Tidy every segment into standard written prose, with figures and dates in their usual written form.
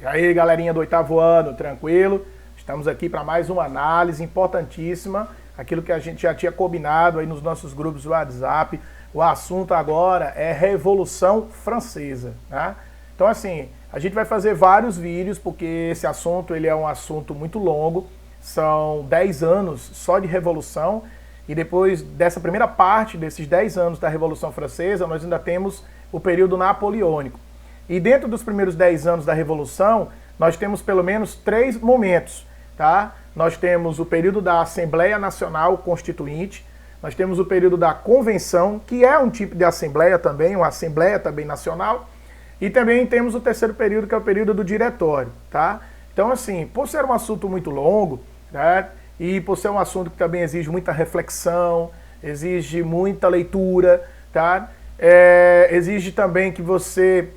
E aí, galerinha do 8º ano, tranquilo? Estamos aqui para mais uma análise importantíssima, aquilo que a gente já tinha combinado aí nos nossos grupos do WhatsApp. O assunto agora é Revolução Francesa, né? Então, assim, a gente vai fazer vários vídeos, porque esse assunto ele é um assunto muito longo, são 10 anos só de Revolução, e depois dessa primeira parte, desses 10 anos da Revolução Francesa, nós ainda temos o período napoleônico. E dentro dos primeiros 10 anos da Revolução, nós temos pelo menos 3 momentos, tá? Nós temos o período da Assembleia Nacional Constituinte, nós temos o período da Convenção, que é um tipo de assembleia também, uma assembleia também nacional, e também temos o terceiro período, que é o período do Diretório, tá? Então, assim, por ser um assunto muito longo, né, e por ser um assunto que também exige muita reflexão, exige muita leitura, tá? Exige também que você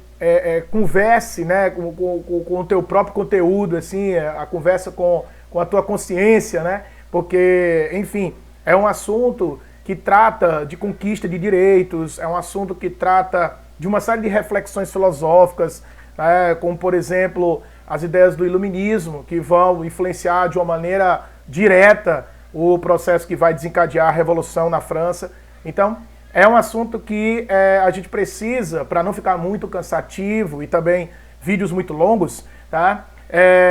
converse, né, com o teu próprio conteúdo, assim, a conversa com a tua consciência, né? Porque, enfim, é um assunto que trata de conquista de direitos, é um assunto que trata de uma série de reflexões filosóficas, né, como, por exemplo, as ideias do iluminismo, que vão influenciar de uma maneira direta o processo que vai desencadear a Revolução na França. Então, é um assunto que a gente precisa, para não ficar muito cansativo e também vídeos muito longos, tá?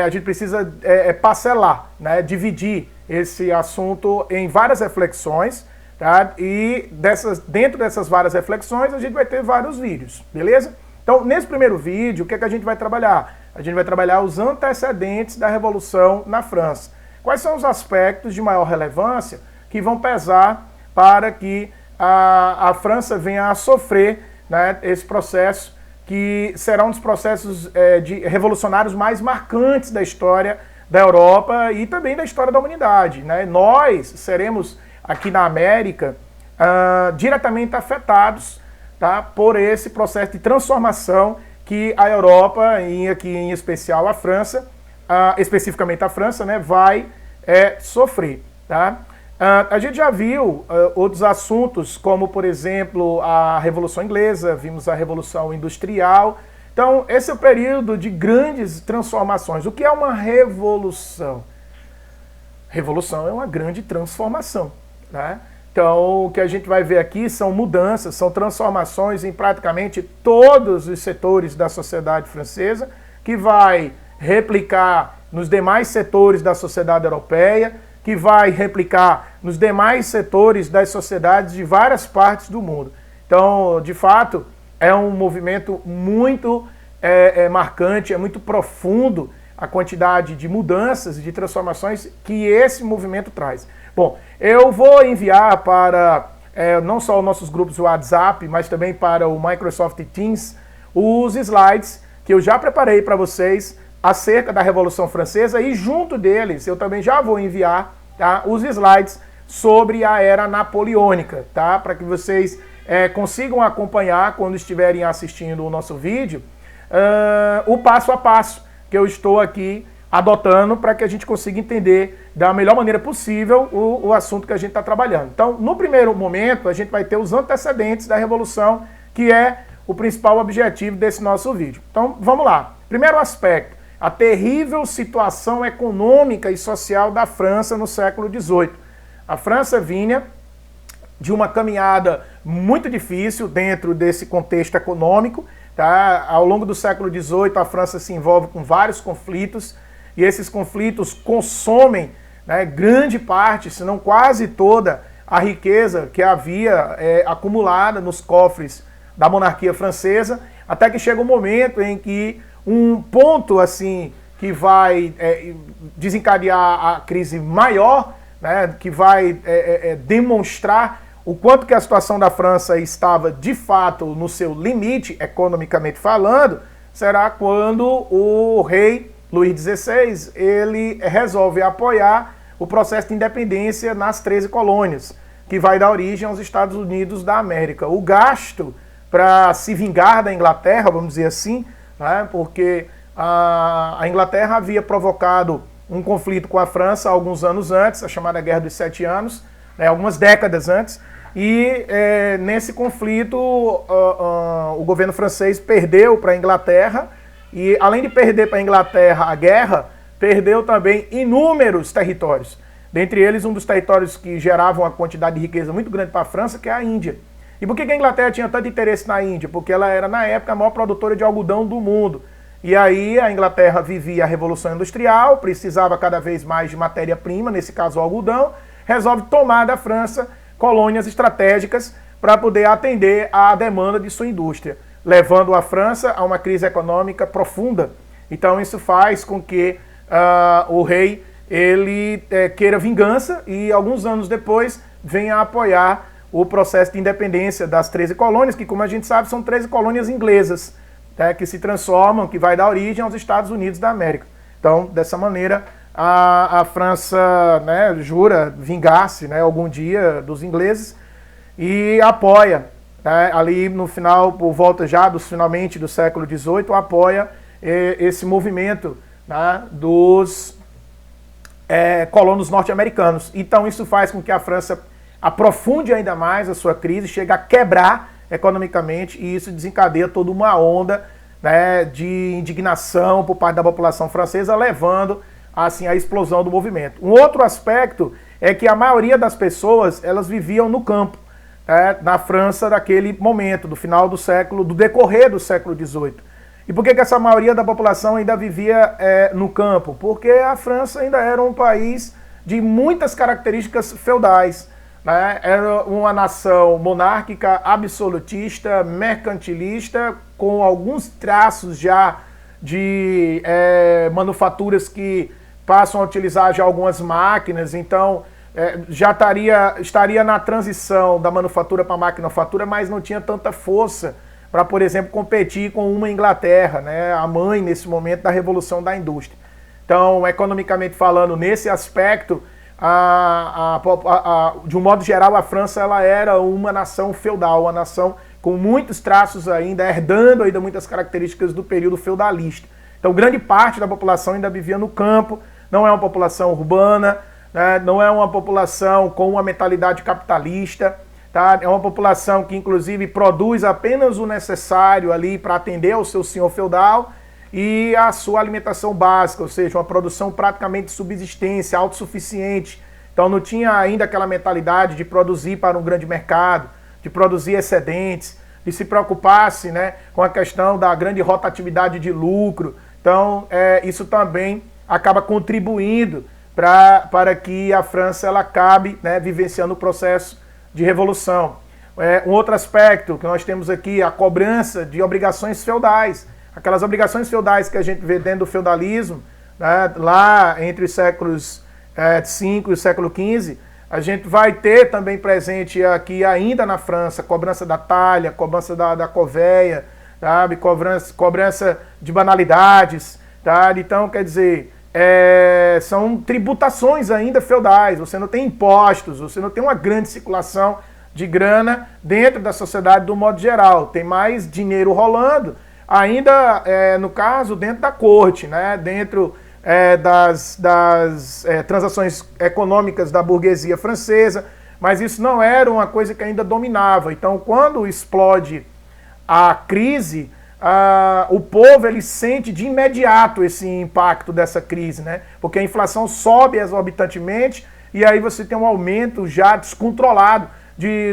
A gente precisa parcelar, né? Dividir esse assunto em várias reflexões, tá? E dentro dessas várias reflexões a gente vai ter vários vídeos, beleza? Então, nesse primeiro vídeo, o que é que a gente vai trabalhar? A gente vai trabalhar os antecedentes da Revolução na França. Quais são os aspectos de maior relevância que vão pesar para que a França venha a sofrer, né, esse processo, que será um dos processos revolucionários mais marcantes da história da Europa e também da história da humanidade, né? Nós seremos, aqui na América, diretamente afetados, tá, por esse processo de transformação que a Europa, e aqui em especial a França, especificamente a França, né, vai sofrer, tá? A gente já viu outros assuntos, como, por exemplo, a Revolução Inglesa, vimos a Revolução Industrial. Então, esse é o período de grandes transformações. O que é uma revolução? Revolução é uma grande transformação, né? Então, o que a gente vai ver aqui são mudanças, são transformações em praticamente todos os setores da sociedade francesa, que vai replicar nos demais setores da sociedade europeia, que vai replicar nos demais setores das sociedades de várias partes do mundo. Então, de fato, é um movimento muito marcante, é muito profundo a quantidade de mudanças e de transformações que esse movimento traz. Bom, eu vou enviar para não só os nossos grupos do WhatsApp, mas também para o Microsoft Teams, os slides que eu já preparei para vocês acerca da Revolução Francesa, e junto deles eu também já vou enviar, tá, os slides sobre a Era Napoleônica, tá, para que vocês consigam acompanhar quando estiverem assistindo o nosso vídeo, o passo a passo que eu estou aqui adotando para que a gente consiga entender da melhor maneira possível o assunto que a gente está trabalhando. Então, no primeiro momento, a gente vai ter os antecedentes da Revolução, que é o principal objetivo desse nosso vídeo. Então, vamos lá. Primeiro aspecto: a terrível situação econômica e social da França no século XVIII. A França vinha de uma caminhada muito difícil dentro desse contexto econômico, tá? Ao longo do século XVIII, a França se envolve com vários conflitos, e esses conflitos consomem, né, grande parte, se não quase toda, a riqueza que havia acumulada nos cofres da monarquia francesa, até que chega um momento em que um ponto assim que vai desencadear a crise maior, né, que vai demonstrar o quanto que a situação da França estava de fato no seu limite, economicamente falando, será quando o rei Luís XVI ele resolve apoiar o processo de independência nas 13 colônias, que vai dar origem aos Estados Unidos da América. O gasto para se vingar da Inglaterra, vamos dizer assim, né, porque a Inglaterra havia provocado um conflito com a França alguns anos antes, a chamada Guerra dos 7 Anos, né, algumas décadas antes, e nesse conflito o governo francês perdeu para a Inglaterra E além de perder para a Inglaterra a guerra, perdeu também inúmeros territórios. Dentre eles, um dos territórios que geravam uma quantidade de riqueza muito grande para a França, que é a Índia. E por que a Inglaterra tinha tanto interesse na Índia? Porque ela era, na época, a maior produtora de algodão do mundo. E aí a Inglaterra vivia a Revolução Industrial, precisava cada vez mais de matéria-prima, nesse caso o algodão, resolve tomar da França colônias estratégicas para poder atender à demanda de sua indústria, levando a França a uma crise econômica profunda. Então isso faz com que o rei ele queira vingança e alguns anos depois venha a apoiar o processo de independência das 13 colônias, que como a gente sabe são 13 colônias inglesas, que se transformam, que vai dar origem aos Estados Unidos da América. Então, dessa maneira, a França, né, jura vingar-se, né, algum dia dos ingleses e apoia, né, ali no final, por volta já finalmente do século XVIII, apoia esse movimento, né, dos colonos norte-americanos. Então isso faz com que a França aprofunde ainda mais a sua crise, chega a quebrar economicamente e isso desencadeia toda uma onda, né, de indignação por parte da população francesa, levando assim à explosão do movimento. Um outro aspecto é que a maioria das pessoas elas viviam no campo, na França daquele momento, do final do século, do decorrer do século XVIII. E por que essa maioria da população ainda vivia no campo? Porque a França ainda era um país de muitas características feudais, né? Era uma nação monárquica, absolutista, mercantilista, com alguns traços já de manufaturas que passam a utilizar já algumas máquinas, então já estaria na transição da manufatura para a maquinofatura, mas não tinha tanta força para, por exemplo, competir com uma Inglaterra, né, a mãe, nesse momento, da Revolução da Indústria. Então, economicamente falando, nesse aspecto, de um modo geral, a França ela era uma nação feudal, uma nação com muitos traços ainda, herdando ainda muitas características do período feudalista. Então, grande parte da população ainda vivia no campo, não é uma população urbana, né, não é uma população com uma mentalidade capitalista, tá? É uma população que, inclusive, produz apenas o necessário ali para atender ao seu senhor feudal e a sua alimentação básica, ou seja, uma produção praticamente de subsistência, autossuficiente. Então não tinha ainda aquela mentalidade de produzir para um grande mercado, de produzir excedentes, de se preocupar-se, né, com a questão da grande rotatividade de lucro. Então isso também acaba contribuindo para que a França ela acabe, né, vivenciando o processo de revolução. Um outro aspecto que nós temos aqui, a cobrança de obrigações feudais. Aquelas obrigações feudais que a gente vê dentro do feudalismo, né, lá entre os séculos V e o século XV, a gente vai ter também presente aqui ainda na França, cobrança da talha, cobrança da covéia, sabe? Cobrança de banalidades. Tá? Então, quer dizer, são tributações ainda feudais, você não tem impostos, você não tem uma grande circulação de grana dentro da sociedade do modo geral, tem mais dinheiro rolando, ainda, no caso, dentro da corte, né? Dentro das transações econômicas da burguesia francesa, mas isso não era uma coisa que ainda dominava. Então, quando explode a crise, o povo ele sente de imediato esse impacto dessa crise, né? Porque a inflação sobe exorbitantemente e aí você tem um aumento já descontrolado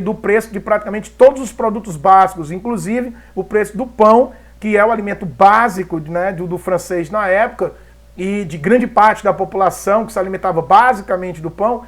do preço de praticamente todos os produtos básicos, inclusive o preço do pão, que é o alimento básico, né, do francês na época, e de grande parte da população que se alimentava basicamente do pão,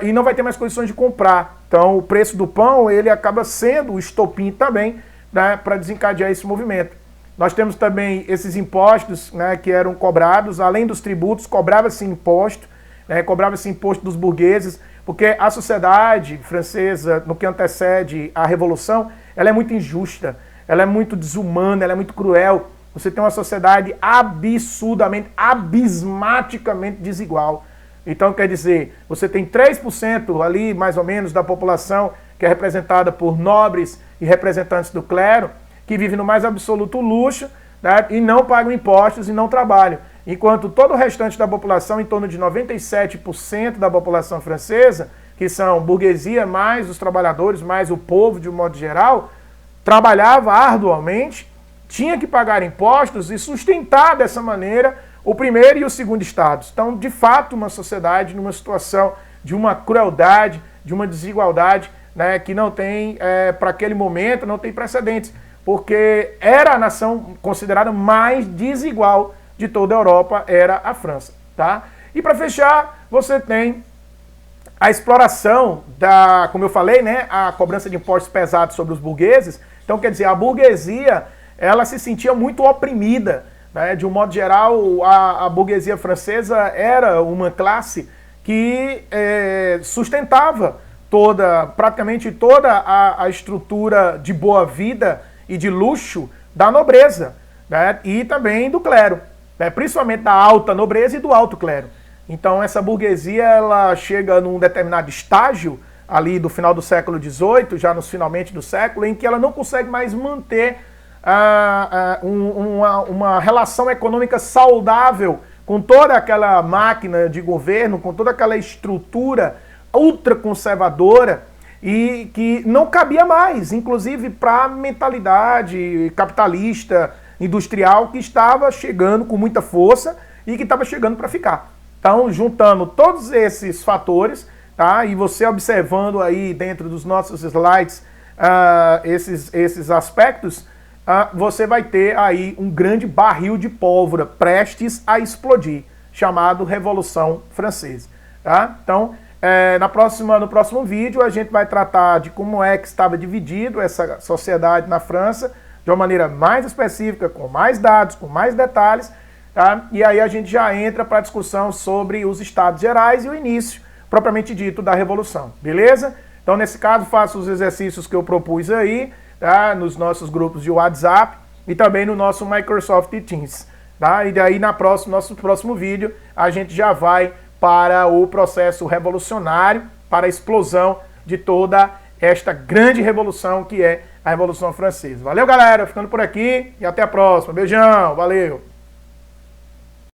e não vai ter mais condições de comprar. Então o preço do pão ele acaba sendo o estopim também, né, para desencadear esse movimento. Nós temos também esses impostos, né, que eram cobrados, além dos tributos, cobrava-se imposto, né, cobrava-se imposto dos burgueses, porque a sociedade francesa, no que antecede a Revolução, ela é muito injusta, ela é muito desumana, ela é muito cruel. Você tem uma sociedade absurdamente, abismaticamente desigual. Então, quer dizer, você tem 3% ali, mais ou menos, da população que é representada por nobres e representantes do clero, que vivem no mais absoluto luxo, né, e não pagam impostos e não trabalham. Enquanto todo o restante da população, em torno de 97% da população francesa, que são burguesia mais os trabalhadores, mais o povo de um modo geral, trabalhava arduamente, tinha que pagar impostos e sustentar dessa maneira o primeiro e o segundo estados. Então, de fato, uma sociedade numa situação de uma crueldade, de uma desigualdade, né, que não tem, para aquele momento, não tem precedentes, porque era a nação considerada mais desigual de toda a Europa, era a França. Tá? E para fechar, você tem a exploração como eu falei, né, a cobrança de impostos pesados sobre os burgueses. Então, quer dizer, a burguesia, ela se sentia muito oprimida, né? De um modo geral, a burguesia francesa era uma classe que sustentava praticamente toda a estrutura de boa vida e de luxo da nobreza, né? E também do clero, né? Principalmente da alta nobreza e do alto clero. Então essa burguesia, ela chega num determinado estágio ali do final do século XVIII, já nos finalmente do século, em que ela não consegue mais manter uma relação econômica saudável com toda aquela máquina de governo, com toda aquela estrutura ultraconservadora e que não cabia mais, inclusive para a mentalidade capitalista, industrial, que estava chegando com muita força e que estava chegando para ficar. Então, juntando todos esses fatores, tá? E você observando aí dentro dos nossos slides esses aspectos, você vai ter aí um grande barril de pólvora prestes a explodir, chamado Revolução Francesa. Tá? Então, no próximo vídeo, a gente vai tratar de como é que estava dividido essa sociedade na França, de uma maneira mais específica, com mais dados, com mais detalhes, tá? E aí a gente já entra para a discussão sobre os Estados Gerais e o início, propriamente dito, da Revolução, beleza? Então, nesse caso, faça os exercícios que eu propus aí, tá? Nos nossos grupos de WhatsApp e também no nosso Microsoft Teams. Tá? E daí, nosso próximo vídeo, a gente já vai para o processo revolucionário, para a explosão de toda esta grande revolução que é a Revolução Francesa. Valeu, galera, ficando por aqui e até a próxima. Beijão, valeu!